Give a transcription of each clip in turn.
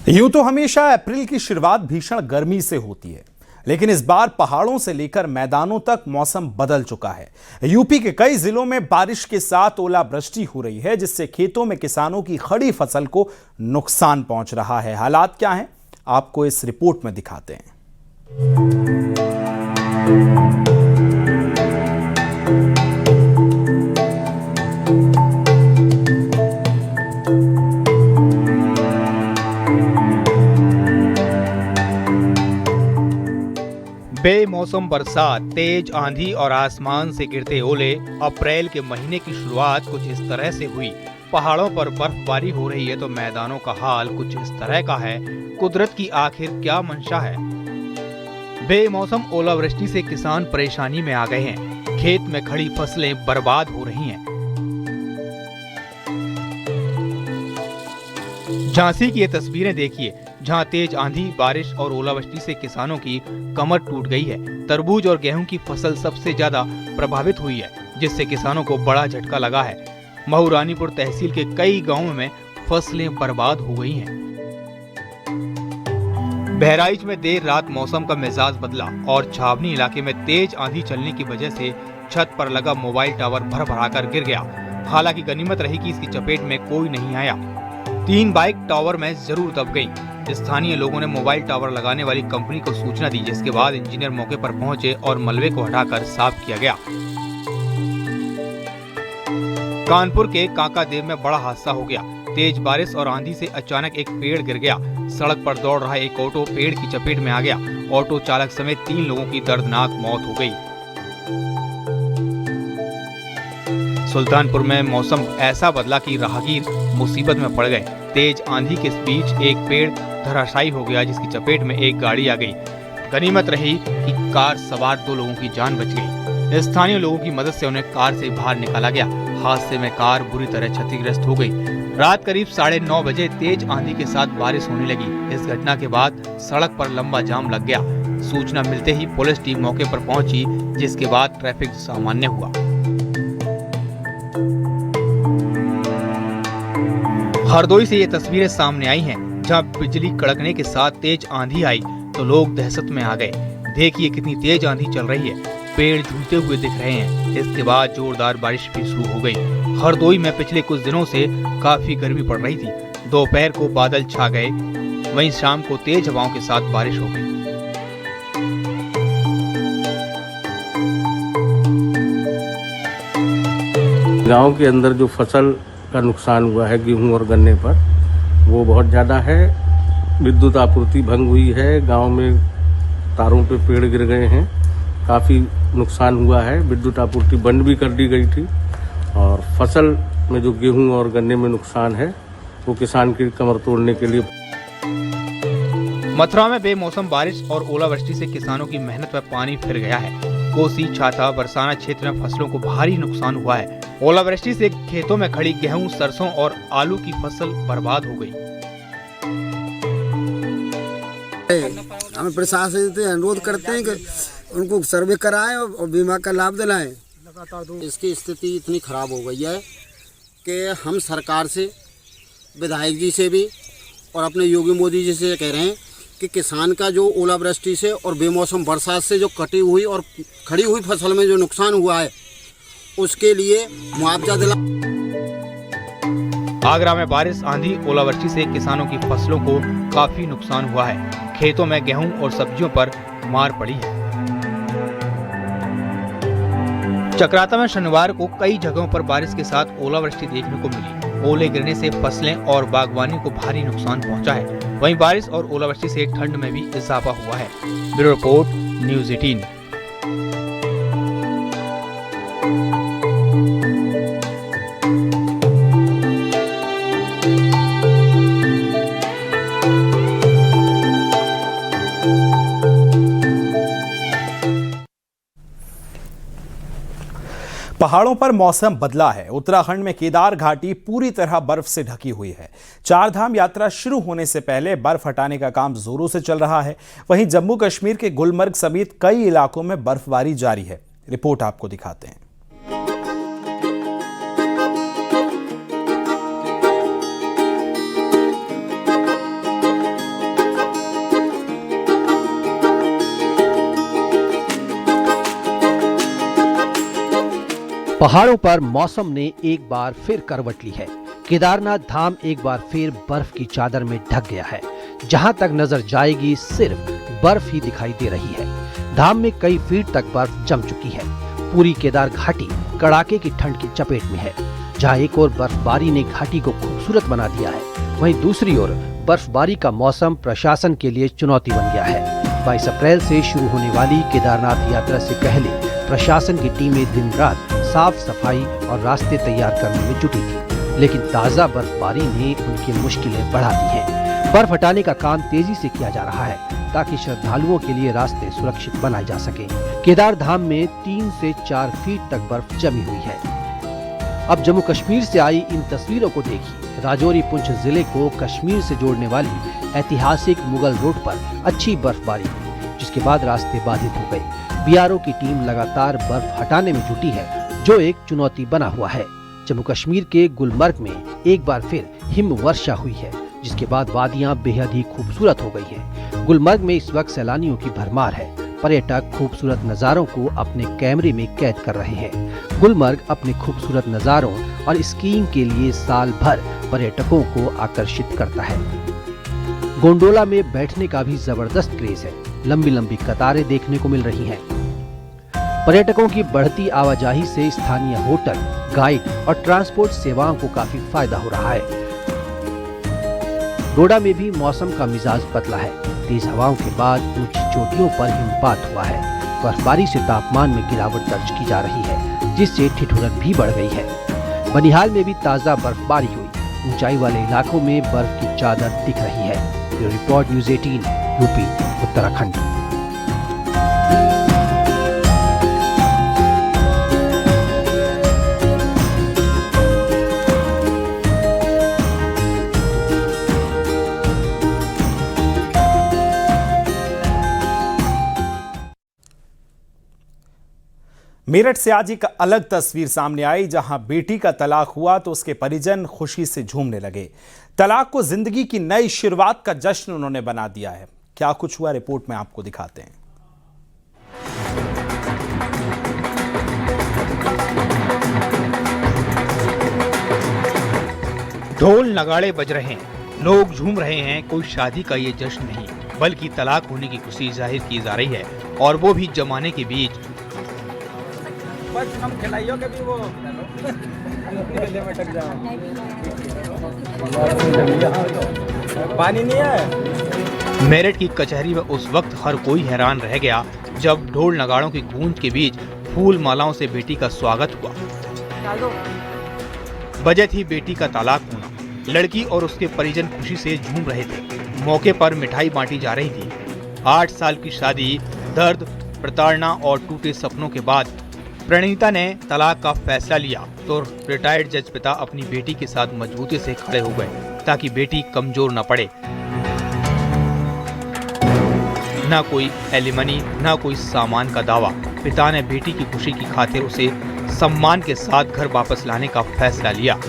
यूं तो हमेशा अप्रैल की शुरुआत भीषण गर्मी से होती है, लेकिन इस बार पहाड़ों से लेकर मैदानों तक मौसम बदल चुका है। यूपी के कई जिलों में बारिश के साथ ओलावृष्टि हो रही है, जिससे खेतों में किसानों की खड़ी फसल को नुकसान पहुंच रहा है। हालात क्या हैं, आपको इस रिपोर्ट में दिखाते हैं। बेमौसम बरसात, तेज आंधी और आसमान से गिरते ओले। अप्रैल के महीने की शुरुआत कुछ इस तरह से हुई। पहाड़ों पर बर्फबारी हो रही है तो मैदानों का हाल कुछ इस तरह का है। कुदरत की आखिर क्या मंशा है। बेमौसम ओलावृष्टि से किसान परेशानी में आ गए हैं। खेत में खड़ी फसलें बर्बाद हो रही हैं। झांसी की ये तस्वीरें देखिए, जहां तेज आंधी, बारिश और ओलावृष्टि से किसानों की कमर टूट गई है। तरबूज और गेहूं की फसल सबसे ज्यादा प्रभावित हुई है, जिससे किसानों को बड़ा झटका लगा है। महूरानीपुर तहसील के कई गांवों में फसलें बर्बाद हो गई हैं। बहराइच में देर रात मौसम का मिजाज बदला और छावनी इलाके में तेज आंधी चलने की वजह से छत पर लगा मोबाइल टावर भर भराकर गिर गया। हालांकि गनीमत रही कि इसकी चपेट में कोई नहीं आया। 3 बाइक टावर में जरूर दब गई। स्थानीय लोगों ने मोबाइल टावर लगाने वाली कंपनी को सूचना दी, जिसके बाद इंजीनियर मौके पर पहुंचे और मलबे को हटाकर साफ किया गया। कानपुर के काकादेव में बड़ा हादसा हो गया। तेज बारिश और आंधी से अचानक एक पेड़ गिर गया। सड़क पर दौड़ रहा एक ऑटो पेड़ की चपेट में आ गया। ऑटो चालक समेत 3 लोगों की दर्दनाक मौत हो गई। सुल्तानपुर में मौसम ऐसा बदला कि राहगीर मुसीबत में पड़ गए। तेज आंधी के बीच एक पेड़ धराशायी हो गया, जिसकी चपेट में एक गाड़ी आ गई। गनीमत रही कि कार सवार 2 लोगों की जान बच गई। स्थानीय लोगों की मदद से उन्हें कार से बाहर निकाला गया। हादसे में कार बुरी तरह क्षतिग्रस्त हो गई। रात करीब 9:30 बजे तेज आंधी के साथ बारिश होने लगी। इस घटना के बाद सड़क पर लंबा जाम लग गया। सूचना मिलते ही पुलिस टीम मौके पर पहुंची, जिसके बाद ट्रैफिक सामान्य हुआ। हरदोई से ये तस्वीरें सामने आई हैं, जहां बिजली कड़कने के साथ तेज आंधी आई तो लोग दहशत में आ गए। देखिए कितनी तेज आंधी चल रही है, पेड़ झूलते हुए दिख रहे हैं। इसके बाद जोरदार बारिश भी शुरू हो गई। हरदोई में पिछले कुछ दिनों से काफी गर्मी पड़ रही थी। दोपहर को बादल छा गए, वहीं शाम को तेज हवाओं के साथ बारिश हो गई। गांव के अंदर जो फसल का नुकसान हुआ है गेहूं और गन्ने पर, वो बहुत ज़्यादा है। विद्युत आपूर्ति भंग हुई है। गांव में तारों पे पेड़ गिर गए हैं। काफ़ी नुकसान हुआ है। विद्युत आपूर्ति बंद भी कर दी गई थी। और फसल में जो गेहूं और गन्ने में नुकसान है, वो किसान की कमर तोड़ने के लिए। मथुरा में बेमौसम बारिश और ओलावृष्टि से किसानों की मेहनत में पानी फिर गया है। कोसी, छाता, बरसाना क्षेत्र में फसलों को भारी नुकसान हुआ है। ओलावृष्टि से खेतों में खड़ी गेहूं, सरसों और आलू की फसल बर्बाद हो गई। हम प्रशासन से अनुरोध करते हैं कि उनको सर्वे कराएं और बीमा का लाभ दिलाएं। इसकी स्थिति इतनी खराब हो गई है कि हम सरकार से, विधायक जी से भी और अपने योगी मोदी जी से कह रहे हैं कि किसान का जो ओलावृष्टि से और बेमौसम बरसात से जो कटी हुई और खड़ी हुई फसल में जो नुकसान हुआ है, उसके लिए मुआवजा दिला। आगरा में बारिश, आंधी, ओलावृष्टि से किसानों की फसलों को काफी नुकसान हुआ है। खेतों में गेहूं और सब्जियों पर मार पड़ी है। चक्राता में शनिवार को कई जगहों पर बारिश के साथ ओलावृष्टि देखने को मिली। ओले गिरने से फसलें और बागवानी को भारी नुकसान पहुंचा है। वहीं बारिश और ओलावृष्टि से ठंड में भी इजाफा हुआ है। Bureau report, news 18। पहाड़ों पर मौसम बदला है। उत्तराखंड में केदार घाटी पूरी तरह बर्फ से ढकी हुई है। 4 धाम यात्रा शुरू होने से पहले बर्फ हटाने का काम जोरों से चल रहा है। वहीं जम्मू कश्मीर के गुलमर्ग समेत कई इलाकों में बर्फबारी जारी है। रिपोर्ट आपको दिखाते हैं। पहाड़ों पर मौसम ने एक बार फिर करवट ली है। केदारनाथ धाम एक बार फिर बर्फ की चादर में ढक गया है। जहां तक नजर जाएगी सिर्फ बर्फ ही दिखाई दे रही है। धाम में कई फीट तक बर्फ जम चुकी है। पूरी केदार घाटी कड़ाके की ठंड की चपेट में है। जहां एक ओर बर्फबारी ने घाटी को खूबसूरत बना दिया है, वहीं दूसरी ओर बर्फबारी का मौसम प्रशासन के लिए चुनौती बन गया है। 22 अप्रैल से शुरू होने वाली केदारनाथ यात्रा से पहले प्रशासन की टीमें दिन रात साफ सफाई और रास्ते तैयार करने में जुटी थी, लेकिन ताजा बर्फबारी ने उनकी मुश्किलें बढ़ा दी हैं। बर्फ हटाने का काम तेजी से किया जा रहा है ताकि श्रद्धालुओं के लिए रास्ते सुरक्षित बनाए जा सके। केदार धाम में 3 से 4 फीट तक बर्फ जमी हुई है। अब जम्मू कश्मीर से आई इन तस्वीरों को देखिए। राजौरी पुंछ जिले को कश्मीर से जोड़ने वाली ऐतिहासिक मुगल रोड पर अच्छी बर्फबारी हुई, जिसके बाद रास्ते बाधित हो गए। बीआरओ की टीम लगातार बर्फ हटाने में जुटी है, जो एक चुनौती बना हुआ है। जम्मू कश्मीर के गुलमर्ग में एक बार फिर हिम वर्षा हुई है, जिसके बाद वादियां बेहद ही खूबसूरत हो गई हैं। गुलमर्ग में इस वक्त सैलानियों की भरमार है। पर्यटक खूबसूरत नज़ारों को अपने कैमरे में कैद कर रहे हैं। गुलमर्ग अपने खूबसूरत नज़ारों और स्कीइंग के लिए साल भर पर्यटकों को आकर्षित करता है। गोंडोला में बैठने का भी जबरदस्त क्रेज है। लंबी लंबी कतारें देखने को मिल रही हैं। पर्यटकों की बढ़ती आवाजाही से स्थानीय होटल, गाइड और ट्रांसपोर्ट सेवाओं को काफी फायदा हो रहा है। डोडा में भी मौसम का मिजाज बदला है। तेज हवाओं के बाद ऊंची चोटियों पर हिमपात हुआ है। बर्फबारी से तापमान में गिरावट दर्ज की जा रही है, जिससे ठिठुरन भी बढ़ गई है। बनिहाल में भी ताजा बर्फबारी हुई। ऊंचाई वाले इलाकों में बर्फ की चादर दिख रही है। Bureau report news 18 UP Uttarakhand. Meerut से आज एक अलग तस्वीर सामने आई, जहां बेटी का तलाक हुआ तो उसके परिजन खुशी से झूमने लगे। तलाक को जिंदगी की नई शुरुआत का जश्न उन्होंने बना दिया है। क्या कुछ हुआ, रिपोर्ट में आपको दिखाते हैं। ढोल नगाड़े बज रहे हैं, लोग झूम रहे हैं। कोई शादी का ये जश्न नहीं, बल्कि तलाक होने की खुशी जाहिर की जा रही है, और वो भी जमाने के बीच। हम खिलाइयों के भी वो पानी नहीं है। मेरठ की कचहरी में उस वक्त हर कोई हैरान रह गया जब ढोल नगाड़ों की गूंज के बीच फूल मालाओं से बेटी का स्वागत हुआ। वजह थी बेटी का तलाक होना। लड़की और उसके परिजन खुशी से झूम रहे थे। मौके पर मिठाई बांटी जा रही थी। 8 साल की शादी, दर्द, प्रताड़ना और टूटे सपनों के बाद प्रणीता ने तलाक का फैसला लिया तो रिटायर्ड जज पिता अपनी बेटी के साथ मजबूती से खड़े हो गए ताकि बेटी कमजोर न पड़े। न कोई एलिमनी, न कोई सामान का दावा। पिता ने बेटी की खुशी की खातिर उसे सम्मान के साथ घर वापस लाने का फैसला लिया।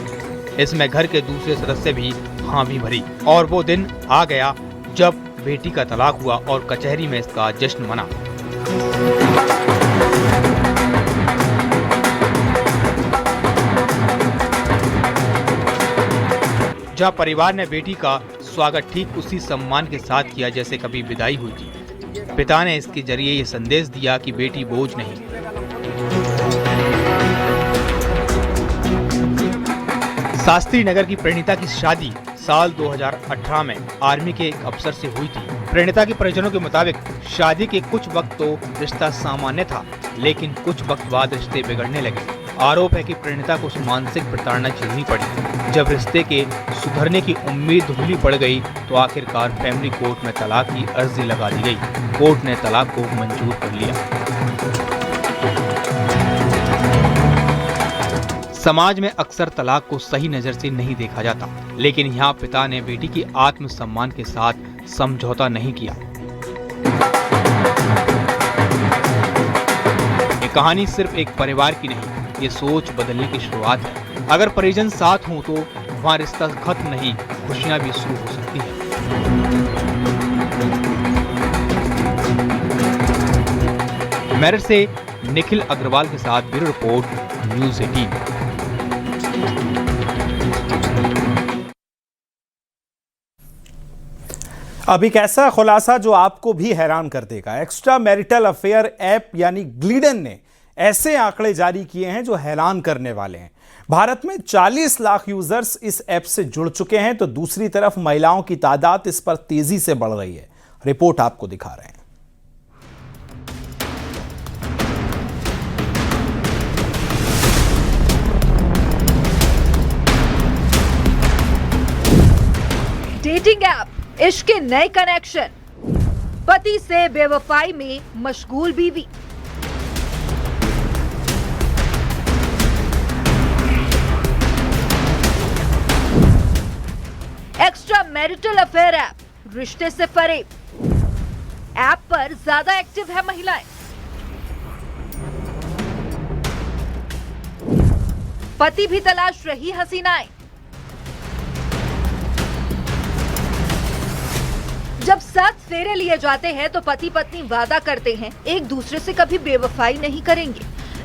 इसमें घर के दूसरे सदस्य भी हामी भरी, और वो दिन आ गया जब बेटी का तलाक हुआ और कचहरी में इसका जश्न मना। जहाँ परिवार ने बेटी का स्वागत ठीक उसी सम्मान के साथ किया जैसे कभी विदाई हुई थी। पिता ने इसके जरिए ये संदेश दिया कि बेटी बोझ नहीं। शास्त्री नगर की प्रणीता की शादी साल 2018 में आर्मी के एक अफसर से हुई थी। प्रणीता के परिजनों के मुताबिक शादी के कुछ वक्त तो रिश्ता सामान्य था, लेकिन कुछ वक्त बाद रिश्ते बिगड़ने लगे। आरोप है कि प्रणीता को मानसिक प्रताड़ना झेलनी पड़ी। जब रिश्ते के सुधरने की उम्मीद धुंधली पड़ गई तो आखिरकार फैमिली कोर्ट में तलाक की अर्जी लगा दी गई। कोर्ट ने तलाक को मंजूर कर लिया। समाज में अक्सर तलाक को सही नजर से नहीं देखा जाता, लेकिन यहाँ पिता ने बेटी की आत्मसम्मान के साथ समझौता नहीं किया। ये कहानी सिर्फ एक परिवार की नहीं, ये सोच बदलने की शुरुआत है। अगर परिजन साथ हों तो वहाँ रिश्ता खत्म नहीं, खुशियाँ भी शुरू हो सकती हैं। मेरठ से निखिल अग्रवाल के साथ ब्यूरो रिपोर्ट न्यूज़ 18। अब एक ऐसा खुलासा जो आपको भी हैरान कर देगा। एक्स्ट्रा मैरिटल अफेयर ऐप यानी ग्लिडन ने ऐसे आंकड़े जारी किए हैं जो हैरान करने वाले हैं। भारत में 40 लाख यूजर्स इस ऐप से जुड़ चुके हैं, तो दूसरी तरफ महिलाओं की तादाद इस पर तेजी से बढ़ रही है। रिपोर्ट आपको दिखा रहे हैं। डेटिंग ऐप, इश्क के नए कनेक्शन, पति से बेवफाई में मशगूल बीवी। एक्स्ट्रा मैरिटल अफेयर ऐप, रिश्ते से फरेब। ऐप पर ज्यादा एक्टिव है महिलाएं। पति भी तलाश रही हसीनाएं। जब 7 फेरे लिए जाते हैं तो पति पत्नी वादा करते हैं एक दूसरे से कभी बेवफाई नहीं करेंगे।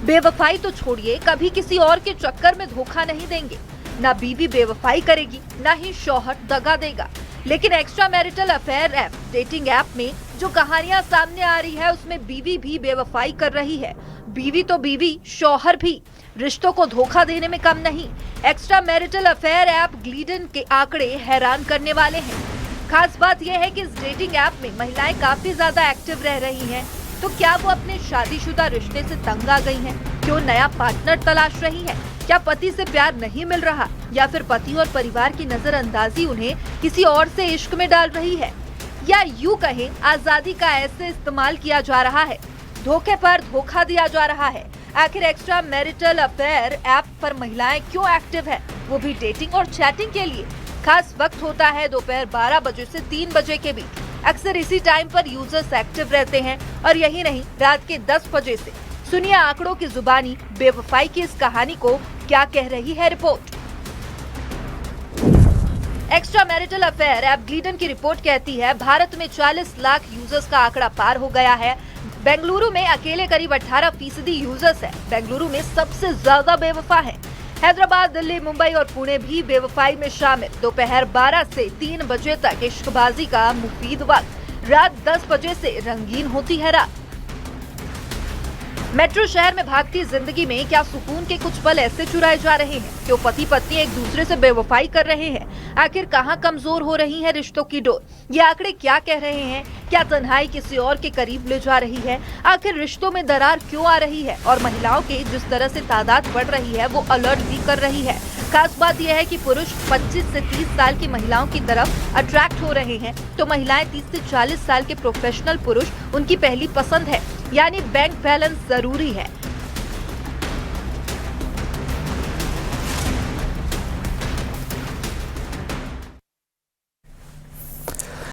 बेवफाई तो छोड़िए, कभी किसी और के चक्कर में धोखा नहीं देंगे। ना बीवी बेवफाई करेगी, ना ही शौहर दगा देगा। लेकिन extra marital affair app, dating app में जो कहानियां सामने आ रही है उसमें बीवी भी बेवफाई कर रही है। बीवी तो बीवी, शौहर भी रिश्तों को धोखा देने में कम नहीं। Extra marital affair app Gliddon के आंकड़े हैरान करने वाले हैं। खास बात यह है कि इस डेटिंग ऐप में महिलाएं काफी ज्यादा एक्टिव रह रही हैं। तो क्या वो अपने शादीशुदा रिश्ते से तंग आ गई हैं? क्यों नया पार्टनर तलाश रही है? क्या पति से प्यार नहीं मिल रहा, या फिर पति और परिवार की नजरअंदाजी उन्हें किसी और से इश्क में डाल रही है? या यूं कहें, आजादी का ऐसे इस्तेमाल किया जा रहा है, धोखे पर धोखा दिया जा रहा है। आखिर एक्स्ट्रा मैरिटल अफेयर ऐप पर महिलाएं क्यों एक्टिव है, वो भी डेटिंग और चैटिंग के लिए? खास वक्त होता है दोपहर 12 बजे से 3 बजे के बीच। अक्सर इसी टाइम पर यूजर्स एक्टिव रहते हैं। और यही नहीं, रात के 10 बजे से। सुनिए आंकड़ों की जुबानी बेवफाई की इस कहानी को क्या कह रही है report. Extra marital affair app Gleeden की रिपोर्ट कहती है भारत में 40 लाख यूजर्स का आंकड़ा पार हो गया है। बेंगलुरु में अकेले करीब 18% यूजर्स है। बेंगलुरु में सबसे ज्यादा बेवफा है। हैदराबाद, दिल्ली, मुंबई और पुणे भी बेवफाई में शामिल। दोपहर 12 से 3 बजे तक इश्कबाजी का मुफीद वक्त। रात 10 बजे से रंगीन होती है रात। मेट्रो शहर में भागती जिंदगी में क्या सुकून के कुछ पल ऐसे चुराए जा रहे हैं? क्यों पति पत्नी एक दूसरे से बेवफाई कर रहे हैं? आखिर कहां कमजोर हो रही है रिश्तों की डोर? ये आंकड़े क्या कह रहे हैं? क्या तन्हाई किसी और के करीब ले जा रही है? आखिर रिश्तों में दरार क्यों आ रही है? और महिलाओं की जिस तरह से तादाद बढ़ रही है वो अलर्ट भी कर रही है। खास बात यह है कि पुरुष 25 से 30 साल की महिलाओं की तरफ अट्रैक्ट हो रहे हैं, तो महिलाएं 30 से 40 साल के प्रोफेशनल पुरुष उनकी पहली पसंद है। यानी बैंक बैलेंस जरूरी है।